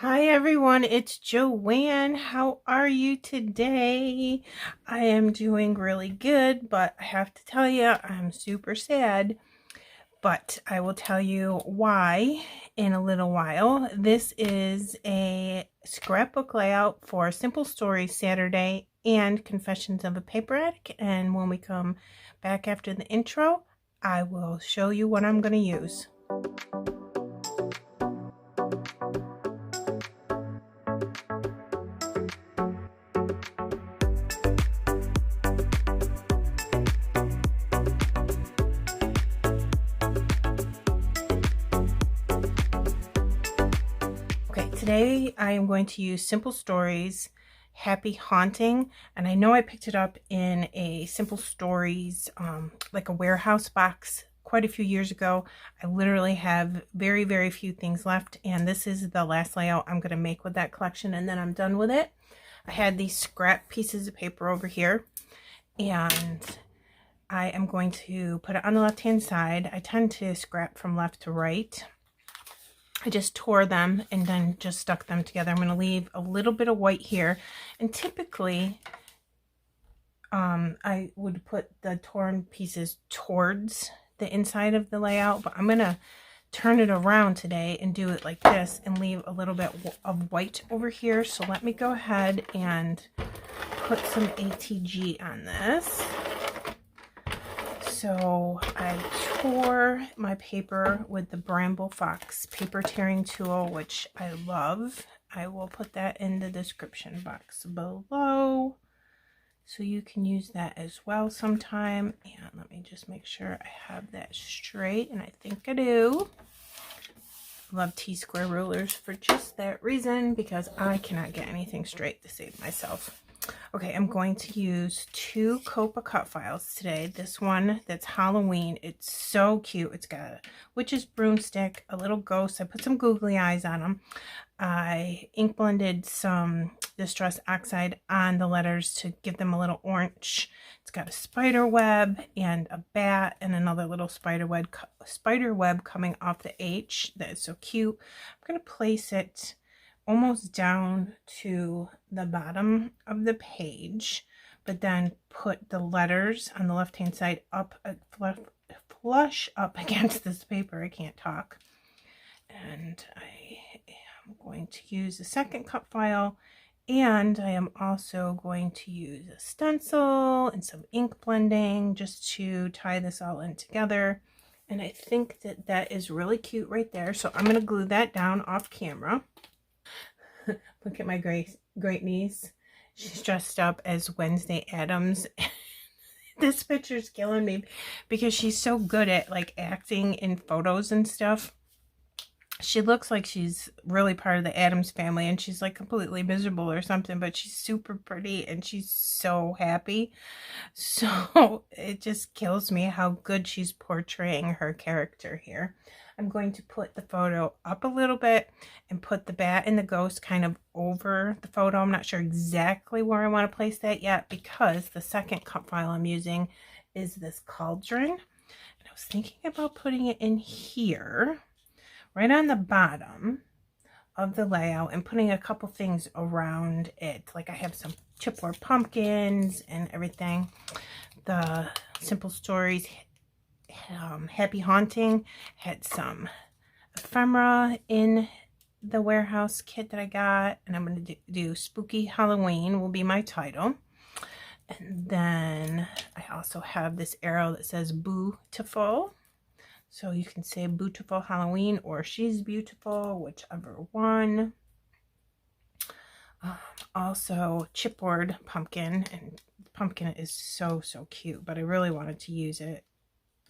Hi everyone, it's Joanne. How are you today? I am doing really good, but I have to tell you, I'm super sad. But I will tell you why in a little while. This is a scrapbook layout for Simple Stories Saturday and Confessions of a Paper Addict. And when we come back after the intro, I will show you what I'm going to use. Okay, today I am going to use Simple Stories Happy Haunting, and I know I picked it up in a Simple Stories like a warehouse box quite a few years ago. I literally have very few things left, and this is the last layout I'm going to make with that collection, and then I'm done with it. I had these scrap pieces of paper over here, and I am going to put it on the left hand side. I tend to scrap from left to right. I just tore them and then just stuck them together. I'm going to leave a little bit of white here. And typically, I would put the torn pieces towards the inside of the layout, but I'm going to turn it around today and do it like this and leave a little bit of white over here. So let me go ahead and put some ATG on this. So I tore my paper with the Bramble Fox paper tearing tool, which I love. I will put that in the description box below, so you can use that as well sometime. And let me just make sure I have that straight, and I think I do. I love T-square rulers for just that reason, because I cannot get anything straight to save myself. Okay, I'm going to use two COAPA cut files today. This one that's Halloween. It's so cute. It's got a witch's broomstick, a little ghost. I put some googly eyes on them. I ink blended some Distress Oxide on the letters to give them a little orange. It's got a spider web and a bat and another little spider web coming off the H. That is so cute. I'm going to place it almost down to the bottom of the page, but then put the letters on the left hand side up flush up against this paper. I can't talk. And I am going to use a second cut file, and I am also going to use a stencil and some ink blending just to tie this all in together. And I think that that is really cute right there. So I'm going to glue that down off camera. Look at my great niece. She's dressed up as Wednesday Addams. This picture's killing me because she's so good at like acting in photos and stuff. She looks like she's really part of the Addams family, and she's like completely miserable or something, but she's super pretty and she's so happy. So it just kills me how good she's portraying her character here. I'm going to put the photo up a little bit and put the bat and the ghost kind of over the photo. I'm not sure exactly where I want to place that yet, because the second cut file I'm using is this Cauldron. And I was thinking about putting it in here, right on the bottom of the layout, and putting a couple things around it. Like I have some chipboard pumpkins and everything. The Simple Stories Happy Haunting had some ephemera in the warehouse kit that I got, and I'm going to do Spooky Halloween will be my title. And then I also have this arrow that says Bootiful. So you can say Beautiful Halloween or She's Beautiful, whichever one. Also chipboard pumpkin, and the pumpkin is so cute, but I really wanted to use it.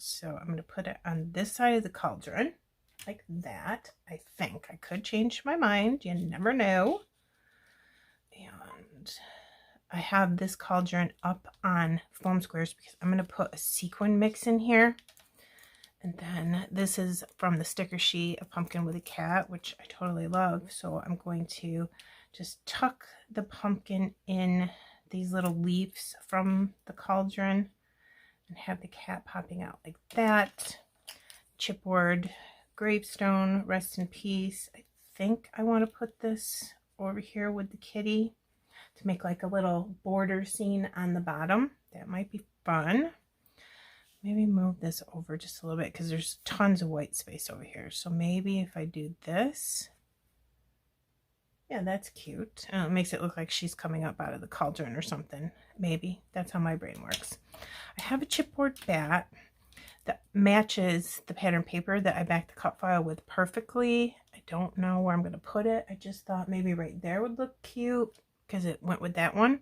So I'm going to put it on this side of the cauldron like that. I think I could change my mind. You never know. And I have this cauldron up on foam squares because I'm going to put a sequin mix in here. And then this is from the sticker sheet, a pumpkin with a cat, which I totally love. So I'm going to just tuck the pumpkin in these little leaves from the cauldron and have the cat popping out like that. Chipboard gravestone, rest in peace. I think I want to put this over here with the kitty to make like a little border scene on the bottom. That might be fun. Maybe move this over just a little bit because there's tons of white space over here. So maybe if I do this, yeah, that's cute. It makes it look like she's coming up out of the cauldron or something. Maybe that's how my brain works. I have a chipboard bat that matches the pattern paper that I backed the cut file with perfectly. I don't know where I'm going to put it. I just thought maybe right there would look cute because it went with that one.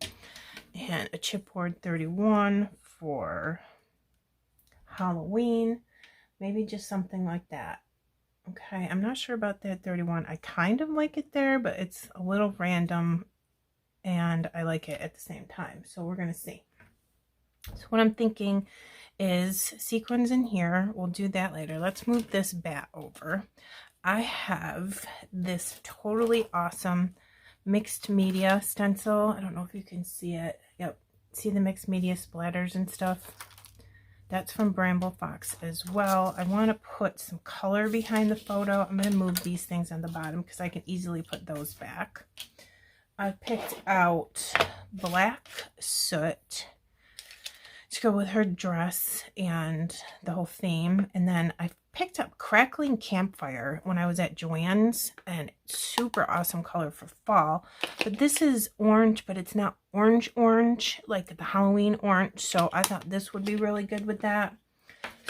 And a chipboard 31 for Halloween. Maybe just something like that. Okay, I'm not sure about that 31. I kind of like it there, but it's a little random and I like it at the same time. So we're going to see. So what I'm thinking is sequins in here. We'll do that later. Let's move this bat over. I have this totally awesome mixed media stencil. I don't know if you can see it. Yep. See the mixed media splatters and stuff? That's from Bramble Fox as well. I want to put some color behind the photo. I'm going to move these things on the bottom because I can easily put those back. I picked out black soot to go with her dress and the whole theme. And then I picked up Crackling Campfire when I was at Joanne's, and super awesome color for fall. But this is orange, but it's not orange like the Halloween orange. So I thought this would be really good with that.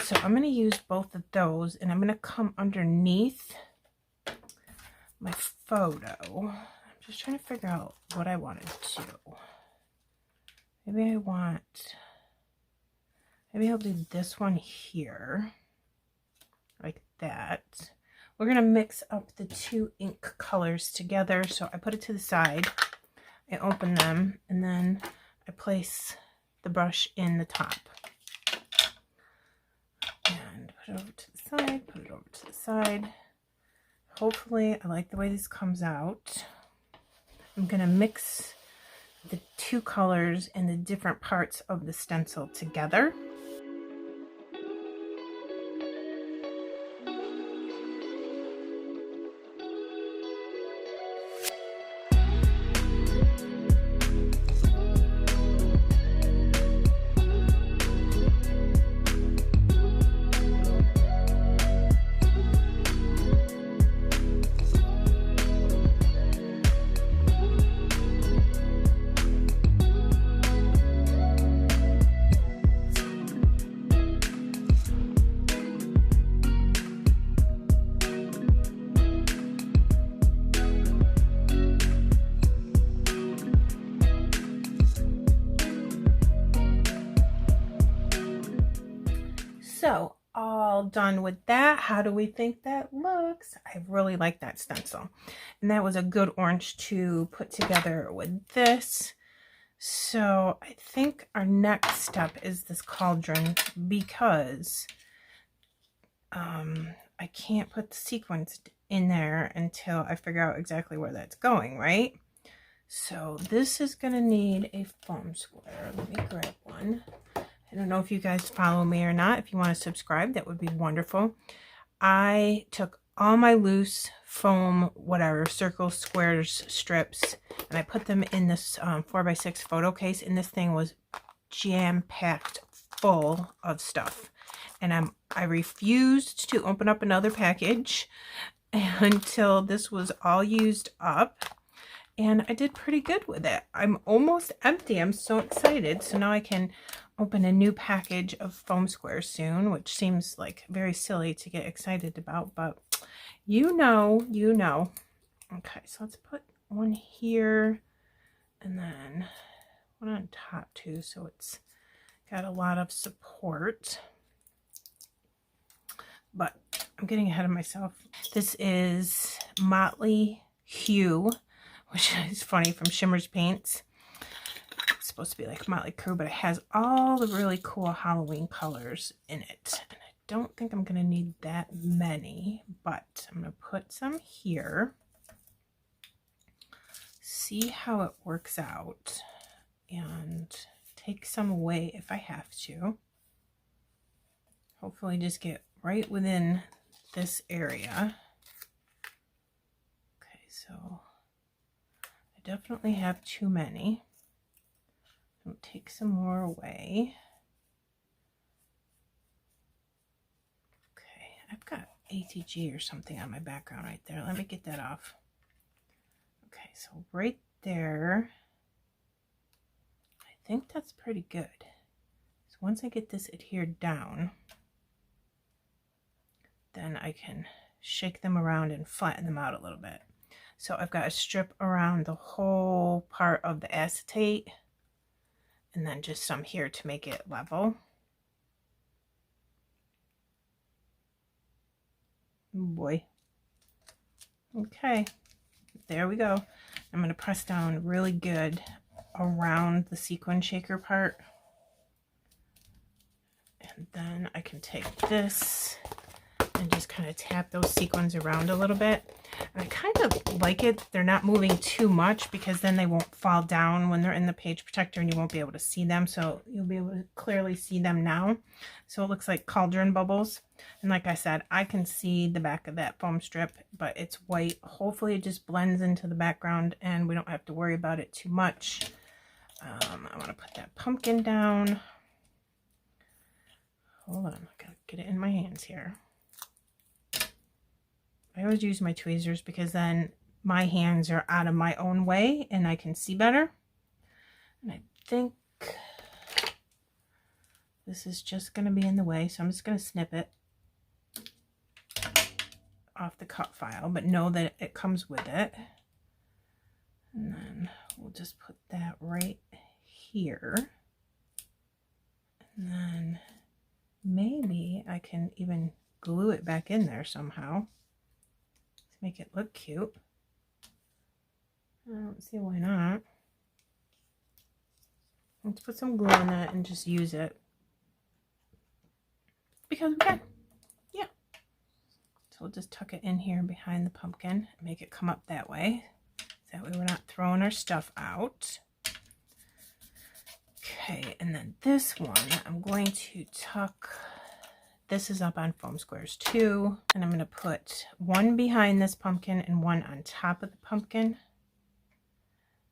So I'm going to use both of those, and I'm going to come underneath my photo. I'm just trying to figure out what I want to do. Maybe I'll do this one here, like that. We're going to mix up the two ink colors together. So I put it to the side, I open them, and then I place the brush in the top. And put it over to the side, put it over to the side. Hopefully, I like the way this comes out. I'm going to mix the two colors and the different parts of the stencil together. So all done with that. How do we think that looks? I really like that stencil. And that was a good orange to put together with this. So I think our next step is this cauldron, because I can't put the sequins in there until I figure out exactly where that's going, right? So this is going to need a foam square. Let me grab one. I don't know if you guys follow me or not. If you want to subscribe, that would be wonderful. I took all my loose foam, whatever, circles, squares, strips, and I put them in this 4x6 photo case, and this thing was jam-packed full of stuff. And I refused to open up another package until this was all used up. And I did pretty good with it. I'm almost empty. I'm so excited. So now I can open a new package of foam squares soon, which seems like very silly to get excited about, but you know. Okay, so let's put one here and then one on top too, so it's got a lot of support. But I'm getting ahead of myself. This is Motley Hue, which is funny, from Shimmerz Paints. It's supposed to be like Motley Crue, but it has all the really cool Halloween colors in it. And I don't think I'm going to need that many, but I'm going to put some here. See how it works out. And take some away if I have to. Hopefully just get right within this area. So I definitely have too many. I'll take some more away. Okay, I've got ATG or something on my background right there. Let me get that off. Okay, so right there, I think that's pretty good. So once I get this adhered down, then I can shake them around and flatten them out a little bit. So I've got a strip around the whole part of the acetate, and then just some here to make it level. Oh boy. Okay, there we go. I'm going to press down really good around the sequin shaker part. And then I can take this and just kind of tap those sequins around a little bit. And I kind of like it. They're not moving too much because then they won't fall down when they're in the page protector and you won't be able to see them. So you'll be able to clearly see them now. So it looks like cauldron bubbles. And like I said, I can see the back of that foam strip, but it's white. Hopefully it just blends into the background and we don't have to worry about it too much. I want to put that pumpkin down. Hold on, I gotta get it in my hands here. I always use my tweezers because then my hands are out of my own way and I can see better. And I think this is just going to be in the way, so I'm just going to snip it off the cut file, but know that it comes with it. And then we'll just put that right here. And then maybe I can even glue it back in there somehow. Make it look cute. I don't see why not. Let's put some glue on that and just use it because we can. Yeah. So we'll just tuck it in here behind the pumpkin and make it come up that way. That way we're not throwing our stuff out. Okay, and then this one I'm going to tuck. This is up on foam squares too, and I'm going to put one behind this pumpkin and one on top of the pumpkin,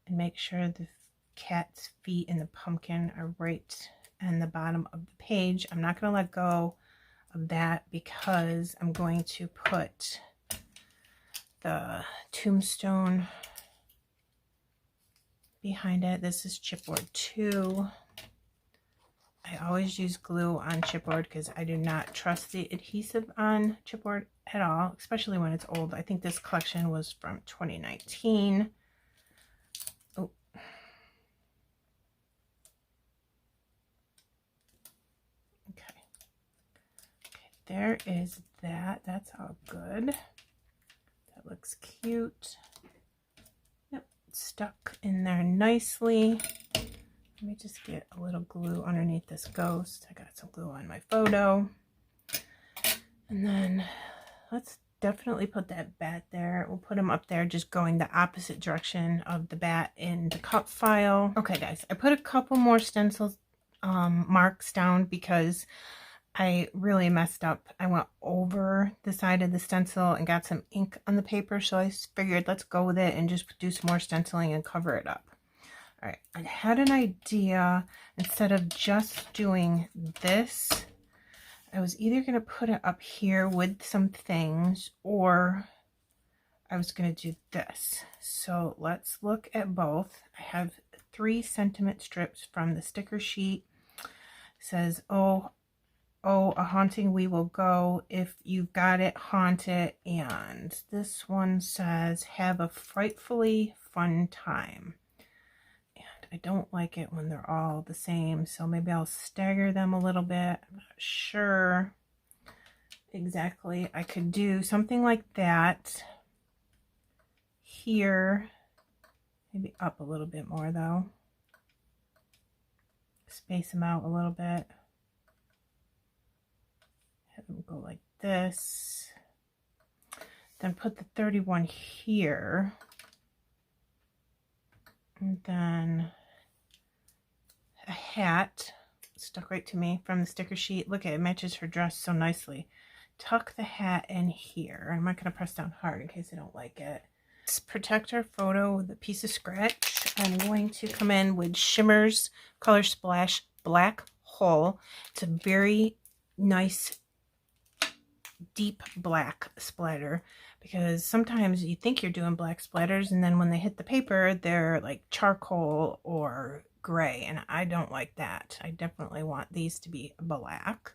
and make sure the cat's feet and the pumpkin are right on the bottom of the page. I'm not going to let go of that because I'm going to put the tombstone behind it. This is chipboard 2. I always use glue on chipboard because I do not trust the adhesive on chipboard at all, especially when it's old. I think this collection was from 2019. Oh. Okay. There is that. That's all good. That looks cute. Yep, stuck in there nicely. Let me just get a little glue underneath this ghost. I got some glue on my photo. And then let's definitely put that bat there. We'll put him up there just going the opposite direction of the bat in the cut file. Okay guys, I put a couple more stencil marks down because I really messed up. I went over the side of the stencil and got some ink on the paper. So I figured let's go with it and just do some more stenciling and cover it up. All right, I had an idea. Instead of just doing this, I was either going to put it up here with some things, or I was going to do this. So let's look at both. I have 3 sentiment strips from the sticker sheet. It says, oh, a haunting we will go. If you've got it, haunt it. And this one says, have a frightfully fun time. I don't like it when they're all the same, so maybe I'll stagger them a little bit. I'm not sure exactly. I could do something like that here, maybe up a little bit more though. Space them out a little bit. Have them go like this. Then put the 31 here. And then a hat stuck right to me from the sticker sheet. Look at it, matches her dress so nicely. Tuck the hat in here. I'm not going to press down hard in case I don't like it. box, protect our photo with a piece of scratch. I'm going to come in with Shimmerz Color Splash Black Hole. It's a very nice deep black splatter, because sometimes you think you're doing black splatters and then when they hit the paper they're like charcoal or gray, and I don't like that. I definitely want these to be black.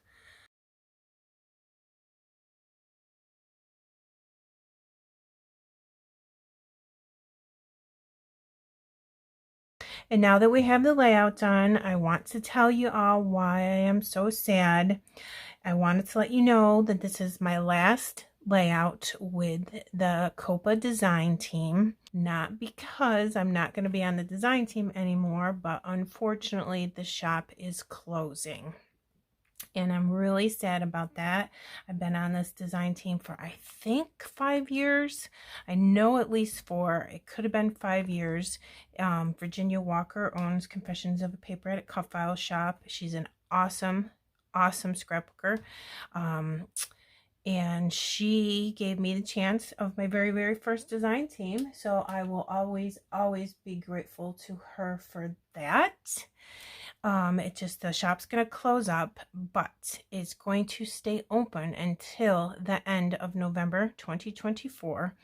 And now that we have the layout done, I want to tell you all why I am so sad. I wanted to let you know that this is my last layout with the COAPA design team. Not because I'm not going to be on the design team anymore, but unfortunately the shop is closing. And I'm really sad about that. I've been on this design team for, I think, 5 years. I know at least 4. It could have been 5 years. Virginia Walker owns Confessions of a Paper Addict cut file shop. She's an awesome scrapbooker. And she gave me the chance of my very first design team. So I will always be grateful to her for that. It just, the shop's going to close up, but it's going to stay open until the end of November 2024.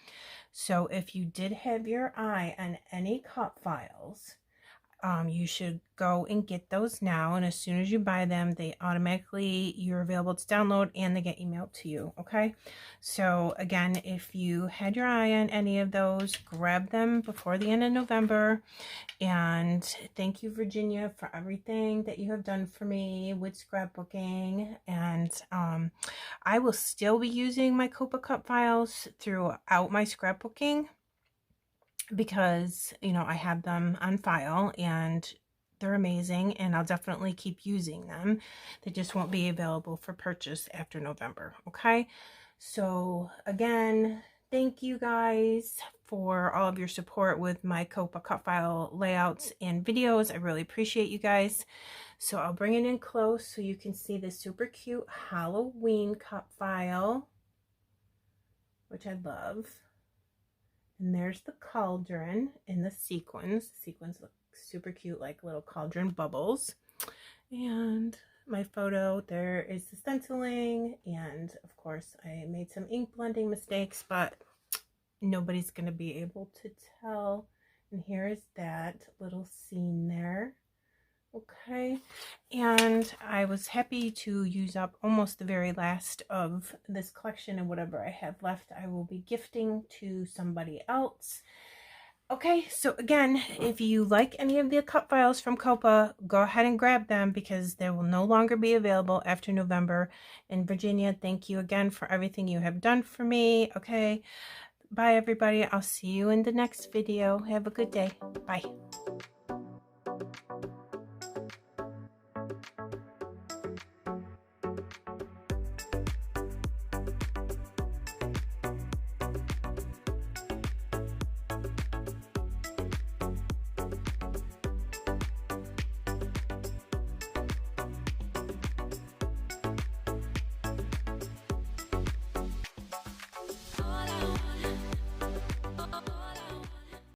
So if you did have your eye on any cut files, you should go and get those now, and as soon as you buy them, they automatically, you're available to download and they get emailed to you. Okay, so again, if you had your eye on any of those, grab them before the end of November. And thank you, Virginia, for everything that you have done for me with scrapbooking. And I will still be using my COAPA cut files throughout my scrapbooking, because, you know, I have them on file and they're amazing, and I'll definitely keep using them. They just won't be available for purchase after November. Okay, so again, thank you guys for all of your support with my COAPA cut file layouts and videos. I really appreciate you guys. So I'll bring it in close so you can see this super cute Halloween cut file, which I love. And there's the cauldron and the sequins. The sequins look super cute, like little cauldron bubbles. And my photo, there is the stenciling, and of course I made some ink blending mistakes, but nobody's going to be able to tell. And here is that little scene there. Okay, and I was happy to use up almost the very last of this collection, and whatever I have left I will be gifting to somebody else. Okay, so again, if you like any of the cut files from COAPA, go ahead and grab them, because they will no longer be available after November. And Virginia, thank you again for everything you have done for me. Okay, bye everybody. I'll see you in the next video. Have a good day. Bye.